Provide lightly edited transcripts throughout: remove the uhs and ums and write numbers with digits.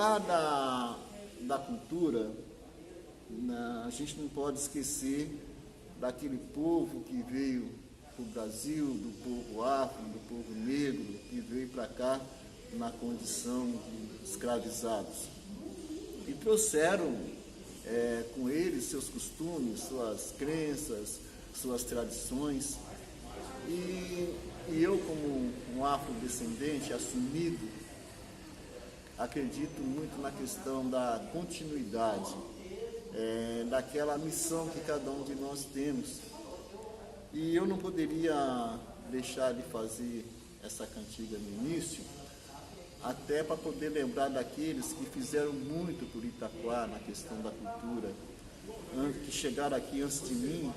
falar da cultura, a gente não pode esquecer daquele povo que veio para o Brasil, do povo afro, do povo negro, que veio para cá na condição de escravizados. E trouxeram com eles seus costumes, suas crenças, suas tradições. E eu, como um afrodescendente assumido, acredito muito na questão da continuidade, daquela missão que cada um de nós temos. E eu não poderia deixar de fazer essa cantiga no início, até para poder lembrar daqueles que fizeram muito por Itaquá na questão da cultura, que chegaram aqui antes de mim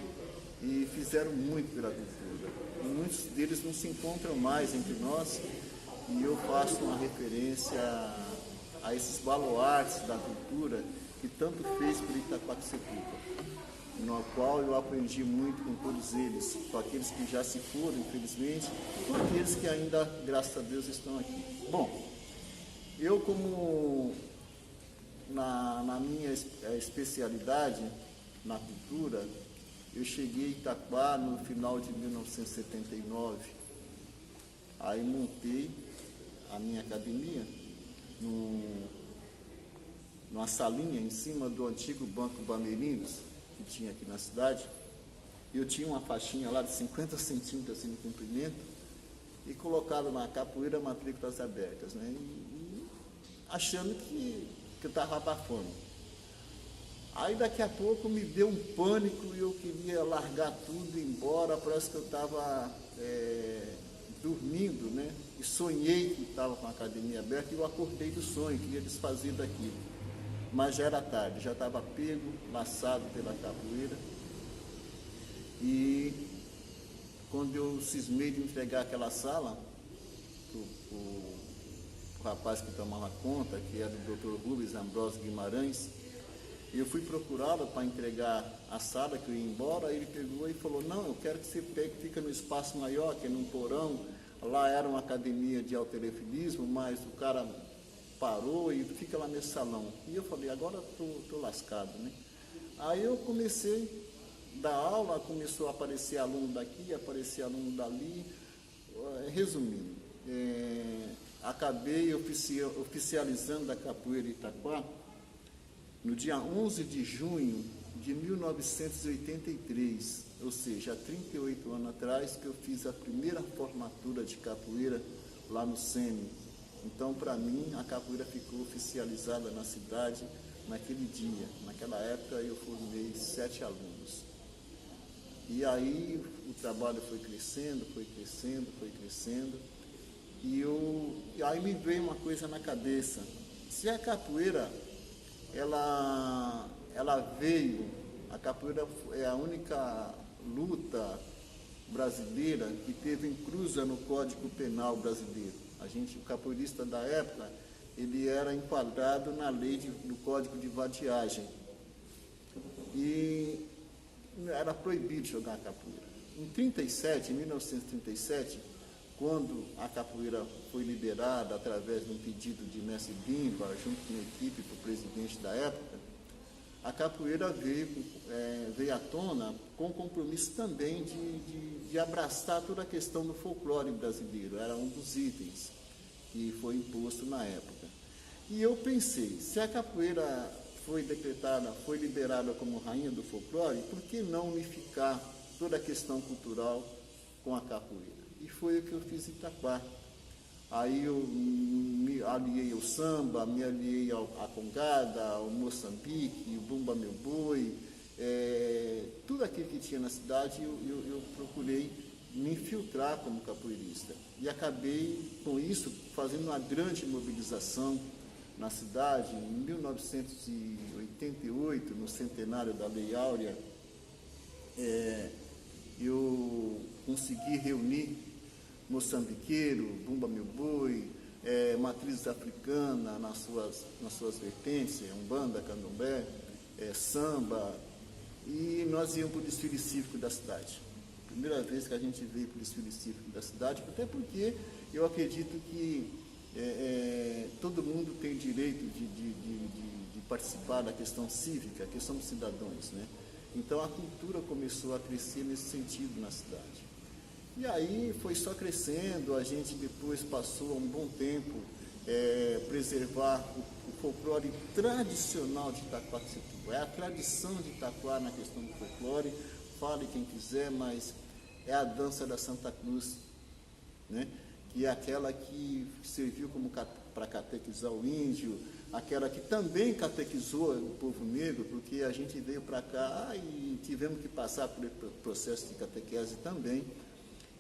e fizeram muito pela cultura. E muitos deles não se encontram mais entre nós, e eu faço uma referência a esses baluartes da cultura que tanto fez por Itaquaquecetuba, no qual eu aprendi muito com todos eles, com aqueles que já se foram, infelizmente, e com aqueles que ainda, graças a Deus, estão aqui. Bom, eu, como na minha especialidade na cultura, eu cheguei em Itaquá no final de 1979. Aí montei a minha academia numa salinha em cima do antigo Banco Bameirindos, que tinha aqui na cidade. Eu tinha uma faixinha lá de 50 centímetros assim, de comprimento, e colocado na capoeira matrículas abertas, né? E achando que eu estava abafando. Aí daqui a pouco me deu um pânico e eu queria largar tudo e ir embora. Parece que eu estava dormindo, né? E sonhei que estava com a academia aberta, e eu acordei do sonho, queria desfazer daquilo. Mas já era tarde, já estava pego, laçado pela capoeira. E quando eu cismei de entregar aquela sala para o rapaz que tomava conta, que era o Dr. Rubens Ambrosio Guimarães, eu fui procurá-lo para entregar a sala, que eu ia embora. Ele pegou e falou: não, eu quero que você pegue, fica no espaço maior, que é num porão. Lá era uma academia de halterofilismo, mas o cara parou e fica lá nesse salão. E eu falei: agora estou lascado, né? Aí eu comecei a dar aula, começou a aparecer aluno daqui, aparecer aluno dali. Resumindo, acabei oficializando a capoeira Itaquá no dia 11 de junho de 1983, ou seja, há 38 anos atrás, que eu fiz a primeira formatura de capoeira lá no SEMI. Então, para mim, a capoeira ficou oficializada na cidade naquele dia. Naquela época, eu formei 7 alunos. E aí, o trabalho foi crescendo, e aí me veio uma coisa na cabeça. Se a capoeira, ela veio, a capoeira é a única luta brasileira que teve inclusa no Código Penal brasileiro. O capoeirista da época, ele era enquadrado na lei do Código de Vadiagem. E era proibido jogar capoeira. Em 1937, quando a capoeira foi liberada através de um pedido de Mestre Bimba, junto com a equipe para o presidente da época, a capoeira veio à tona com o compromisso também de abraçar toda a questão do folclore brasileiro. Era um dos itens que foi imposto na época. E eu pensei, se a capoeira foi decretada, foi liberada como rainha do folclore, por que não unificar toda a questão cultural com a capoeira? E foi o que eu fiz em Itaquá. Aí eu me aliei ao samba, me aliei à congada, ao Moçambique, o Bumba Meu Boi, tudo aquilo que tinha na cidade, eu procurei me infiltrar como capoeirista. E acabei, com isso, fazendo uma grande mobilização na cidade. Em 1988, no centenário da Lei Áurea, eu consegui reunir moçambiqueiro, Bumba Meu Boi, matrizes africanas nas suas vertentes, umbanda, candomblé, samba, e nós íamos para o desfile cívico da cidade. Primeira vez que a gente veio para o desfile cívico da cidade, até porque eu acredito que todo mundo tem direito de participar da questão cívica, que somos cidadãos, né? Então a cultura começou a crescer nesse sentido na cidade. E aí foi só crescendo, a gente depois passou um bom tempo preservar o folclore tradicional de Itaquá. É a tradição de Itaquá na questão do folclore, fale quem quiser, mas é a dança da Santa Cruz, né? Que é aquela que serviu como para catequizar o índio, aquela que também catequizou o povo negro, porque a gente veio para cá e tivemos que passar por processo de catequese também.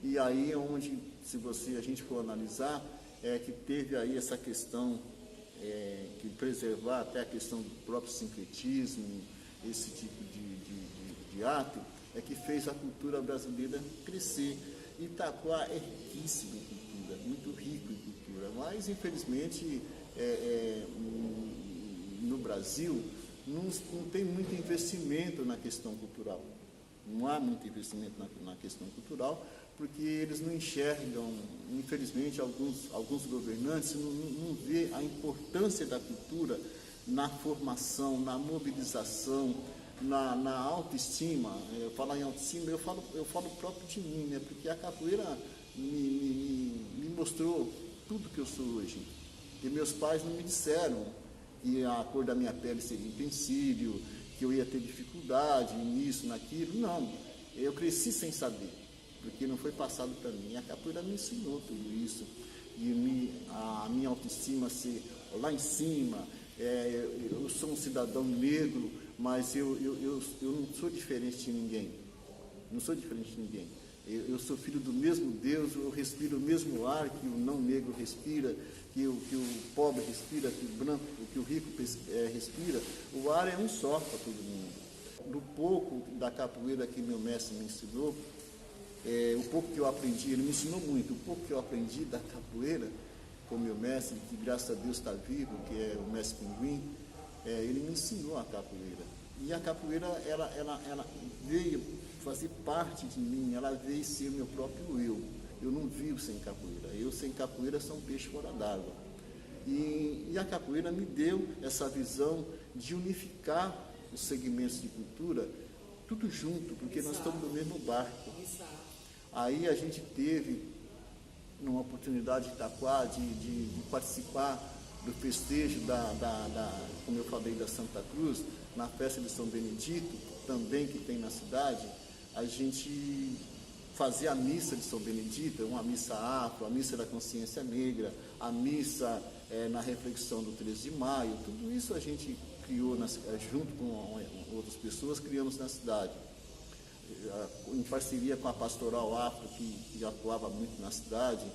E aí onde, se a gente for analisar, que teve aí essa questão, que preservar até a questão do próprio sincretismo, esse tipo de ato, que fez a cultura brasileira crescer. Itaquá é riquíssimo em cultura, muito rico em cultura, mas infelizmente no Brasil não tem muito investimento na questão cultural. Não há muito investimento na questão cultural, porque eles não enxergam, infelizmente, alguns governantes não vê a importância da cultura na formação, na mobilização, na autoestima. Eu falo em autoestima, eu falo próprio de mim, né? Porque a capoeira me mostrou tudo que eu sou hoje. E meus pais não me disseram que a cor da minha pele seria empecilho, que eu ia ter dificuldade nisso, naquilo. Não, eu cresci sem saber, porque não foi passado para mim. A capoeira me ensinou tudo isso. E a minha autoestima ser lá em cima. Eu sou um cidadão negro, mas eu não sou diferente de ninguém. Não sou diferente de ninguém. Eu sou filho do mesmo Deus, eu respiro o mesmo ar que o não negro respira, que o pobre respira, que o rico respira. O ar é um só para todo mundo. Do pouco da capoeira que meu mestre me ensinou, o pouco que eu aprendi, ele me ensinou muito, o pouco que eu aprendi da capoeira com meu mestre, que graças a Deus está vivo, que é o mestre Pinguim, ele me ensinou a capoeira. E a capoeira, ela veio fazer parte de mim, ela veio ser o meu próprio eu. Eu não vivo sem capoeira. Eu sem capoeira sou um peixe fora d'água. E a capoeira me deu essa visão de unificar os segmentos de cultura, tudo junto, porque nós estamos no mesmo barco. Aí a gente teve, numa oportunidade de Itaquá, de participar do festejo como eu falei, da Santa Cruz, na festa de São Benedito, também que tem na cidade. A gente fazia a missa de São Benedito, uma missa afro, a missa da consciência negra, a missa na reflexão do 13 de maio, tudo isso a gente criou, junto com outras pessoas, criamos na cidade. Em parceria com a Pastoral Afro, que atuava muito na cidade,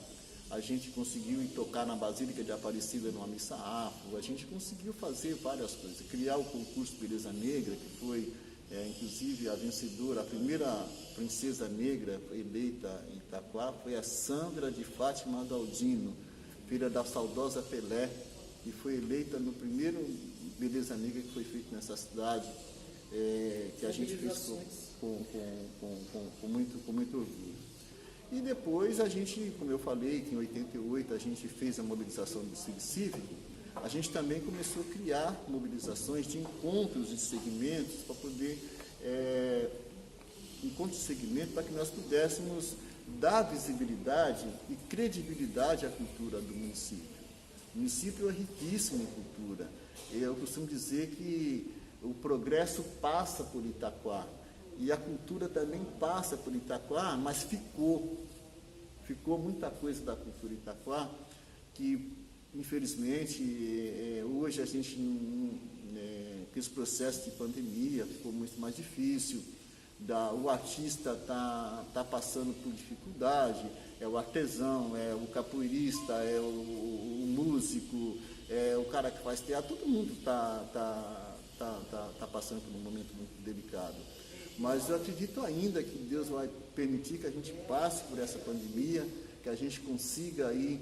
a gente conseguiu ir tocar na Basílica de Aparecida numa missa afro, a gente conseguiu fazer várias coisas, criar o concurso Beleza Negra, que foi inclusive a vencedora, a primeira princesa negra eleita em Itaquá foi a Sandra de Fátima Galdino, filha da saudosa Pelé, e foi eleita no primeiro Beleza Negra que foi feito nessa cidade, que a gente fez com muito orgulho. E depois a gente, como eu falei, que em 88 a gente fez a mobilização do Cívico Cívico, a gente também começou a criar mobilizações de encontros de segmentos para poder, encontros de segmento para que nós pudéssemos dar visibilidade e credibilidade à cultura do município. O município é riquíssimo em cultura. Eu costumo dizer que o progresso passa por Itaquá e a cultura também passa por Itaquá, mas ficou muita coisa da cultura Itaquá que, infelizmente, hoje a gente, com esse processo de pandemia, ficou muito mais difícil. O artista está passando por dificuldade, o artesão, o capoeirista, o músico, o cara que faz teatro, todo mundo está passando por um momento muito delicado. Mas eu acredito ainda que Deus vai permitir que a gente passe por essa pandemia, que a gente consiga aí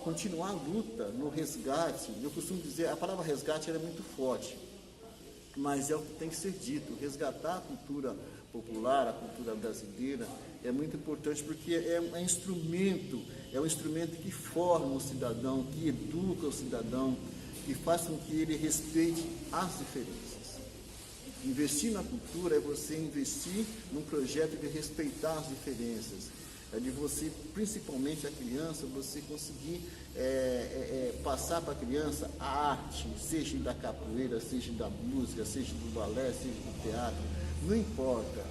continuar a luta no resgate. Eu costumo dizer, a palavra resgate é muito forte, mas é o que tem que ser dito, resgatar a cultura popular, a cultura brasileira, é muito importante porque é um instrumento que forma o cidadão, que educa o cidadão, que faz com que ele respeite as diferenças. Investir na cultura é você investir num projeto de respeitar as diferenças, é de você, principalmente a criança, você conseguir passar para a criança a arte, seja da capoeira, seja da música, seja do balé, seja do teatro, não importa.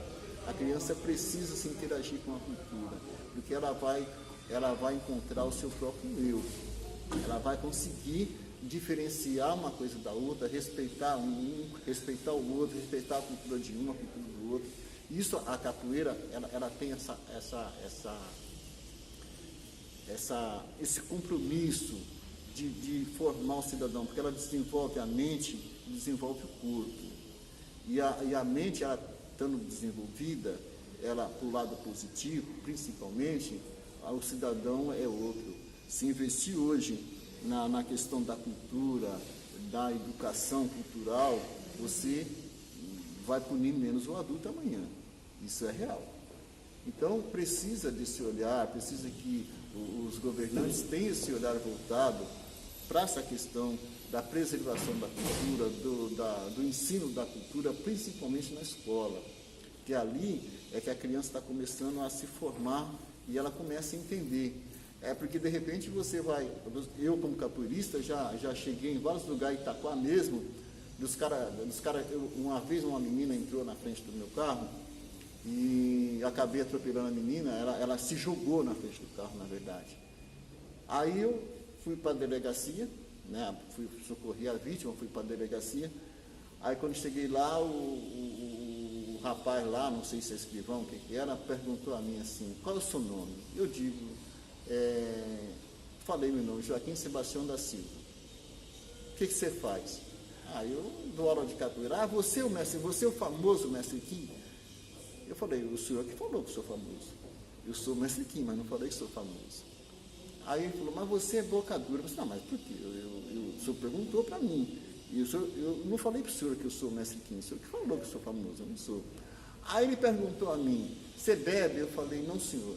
A criança precisa se interagir com a cultura, porque ela vai encontrar o seu próprio eu, ela vai conseguir diferenciar uma coisa da outra, respeitar respeitar o outro, respeitar a cultura de um, a cultura do outro. Isso, a capoeira, ela tem esse compromisso de formar o cidadão, porque ela desenvolve a mente, desenvolve o corpo. E a mente, ela estando desenvolvida, ela, para o lado positivo, principalmente, o cidadão é outro. Se investir hoje na questão da cultura, da educação cultural, você vai punir menos o adulto amanhã. Isso é real. Então, precisa desse olhar, precisa que os governantes tenham esse olhar voltado para essa questão da preservação da cultura, do ensino da cultura, principalmente na escola. Que ali é que a criança está começando a se formar e ela começa a entender. É porque, de repente, eu como capoeirista, já cheguei em vários lugares, Itaquá mesmo, uma vez uma menina entrou na frente do meu carro e acabei atropelando a menina, ela se jogou na frente do carro, na verdade. Aí eu fui para a delegacia, né, fui socorrer a vítima, fui para a delegacia. Aí quando cheguei lá, o rapaz lá, não sei se é escrivão, o que era, perguntou a mim assim, qual é o seu nome? Eu digo, falei meu nome, Joaquim Sebastião da Silva. O que você faz? Eu dou aula de capoeira. Você é o mestre, você é o famoso mestre Kim? Eu falei, o senhor que falou que sou famoso. Eu sou o mestre Kim, mas não falei que sou famoso. Aí ele falou, mas você é boca dura. Eu falei, não, mas por quê? O senhor perguntou para mim. E eu não falei para o senhor que eu sou o mestre Kim, o senhor que falou que eu sou famoso, eu não sou. Aí ele perguntou a mim, você bebe? Eu falei, não, senhor.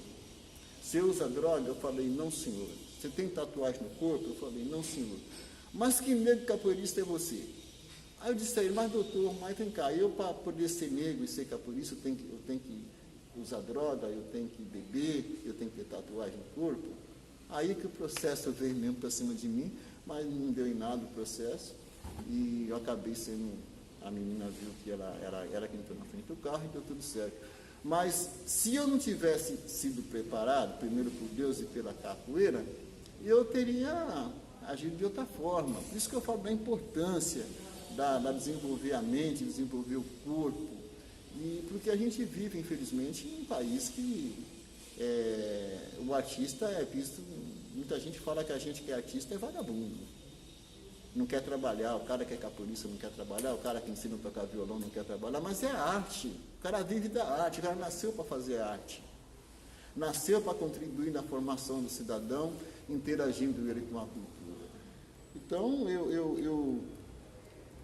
Você usa droga? Eu falei, não, senhor. Você tem tatuagem no corpo? Eu falei, não, senhor. Mas que negro capoeirista é você? Aí eu disse a ele, mas doutor, mas vem cá, eu para poder ser negro e ser capoeirista, eu tenho que usar droga, eu tenho que beber, eu tenho que ter tatuagem no corpo. Aí que o processo veio mesmo para cima de mim, mas não deu em nada o processo, e eu acabei sendo, a menina viu que ela que entrou na frente do carro e deu tudo certo. Mas se eu não tivesse sido preparado, primeiro por Deus e pela capoeira, eu teria agido de outra forma. Por isso que eu falo da importância da desenvolver a mente, desenvolver o corpo, e porque a gente vive, infelizmente, em um país que o artista é visto, muita gente fala que a gente que é artista é vagabundo, não quer trabalhar, o cara que é capoeirista não quer trabalhar, o cara que ensina a tocar violão não quer trabalhar, mas é arte, o cara vive da arte, o cara nasceu para fazer arte, nasceu para contribuir na formação do cidadão, interagindo ele com a cultura. Então, eu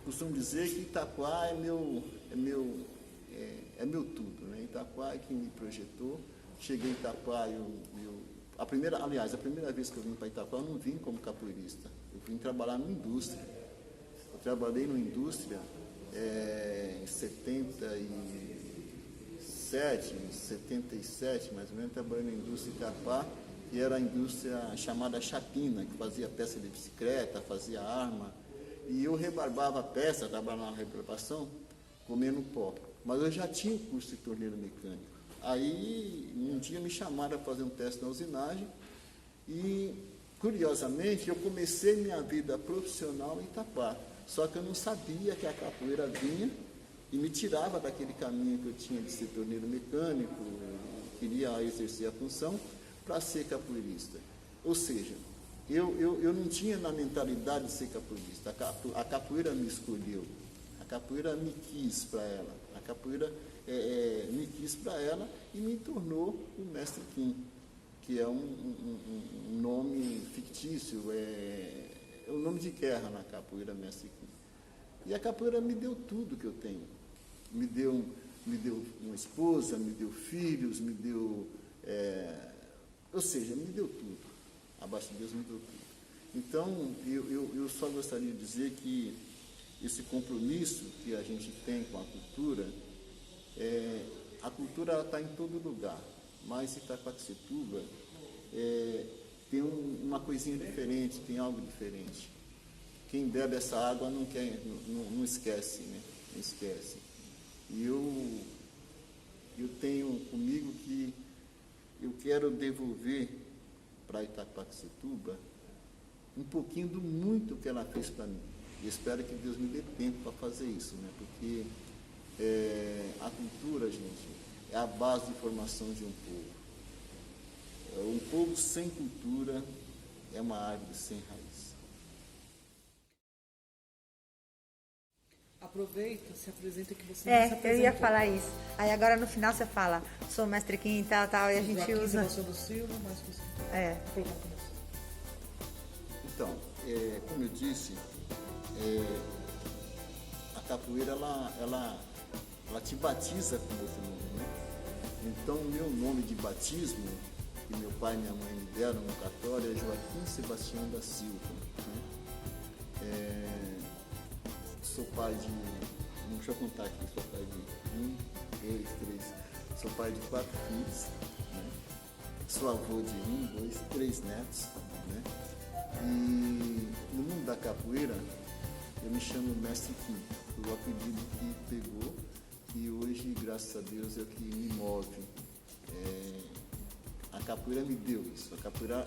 costumo dizer que Itaquá é meu tudo, né? Itaquá é quem me projetou. Cheguei em Itaquá, a primeira vez que eu vim para Itaquá, eu não vim como capoeirista, eu vim trabalhar numa indústria. Eu trabalhei numa indústria em 77, mais ou menos, trabalhei na indústria Itaquá, que era a indústria chamada Chapina, que fazia peça de bicicleta, fazia arma. E eu rebarbava a peça, trabalhava na rebarbação, comendo pó. Mas eu já tinha o curso de torneiro mecânico. Aí, um dia me chamaram para fazer um teste na usinagem e, curiosamente, eu comecei minha vida profissional em Itaquá. Só que eu não sabia que a capoeira vinha e me tirava daquele caminho que eu tinha de ser torneiro mecânico, queria exercer a função para ser capoeirista. Ou seja, eu não tinha na mentalidade de ser capoeirista. A capoeira me escolheu, a capoeira me quis para ela, a capoeira me quis para ela e me tornou o mestre Kim, que é um nome fictício, é o nome de guerra na capoeira, mestre Kim. E a capoeira me deu tudo que eu tenho, me deu me deu uma esposa, me deu filhos, me deu, ou seja, me deu tudo. Abaixo de Deus me deu tudo. Então, eu só gostaria de dizer que esse compromisso que a gente tem com a cultura está em todo lugar, mas Itaquaquecetuba tem uma coisinha diferente, tem algo diferente. Quem bebe essa água não esquece, né? Não esquece. E eu tenho comigo que eu quero devolver para Itaquaquecetuba um pouquinho do muito que ela fez para mim. E espero que Deus me dê tempo para fazer isso, né? Porque a cultura, gente, é a base de formação de um povo. Um povo sem cultura é uma árvore sem raiz. Aproveita, se apresenta que você não se Eu apresentou. ia falar isso. Aí agora no final você fala, sou mestre Kim e tal, e a gente Joaquim usa. Sebastião Silva, mas você vou colocar com você. Então, como eu disse, a capoeira, ela te batiza com outro nome, né? Então, o meu nome de batismo, que meu pai e minha mãe me deram no cartório, é Joaquim Sebastião da Silva, né? Sou pai de, deixa eu contar aqui, sou pai de 1, 2, 3, sou pai de 4 filhos, né? Sou avô de 1, 2, 3 netos, né? E no mundo da capoeira, eu me chamo Mestre Kim, o apelido que pegou, e hoje, graças a Deus, é o que me move. A capoeira me deu isso. A capoeira,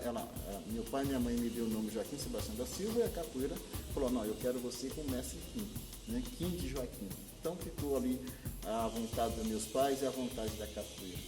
meu pai e minha mãe me deu o nome Joaquim Sebastião da Silva, e a capoeira falou, não, eu quero você com o Mestre Kim, né? Kim de Joaquim. Então ficou ali a vontade dos meus pais e a vontade da capoeira.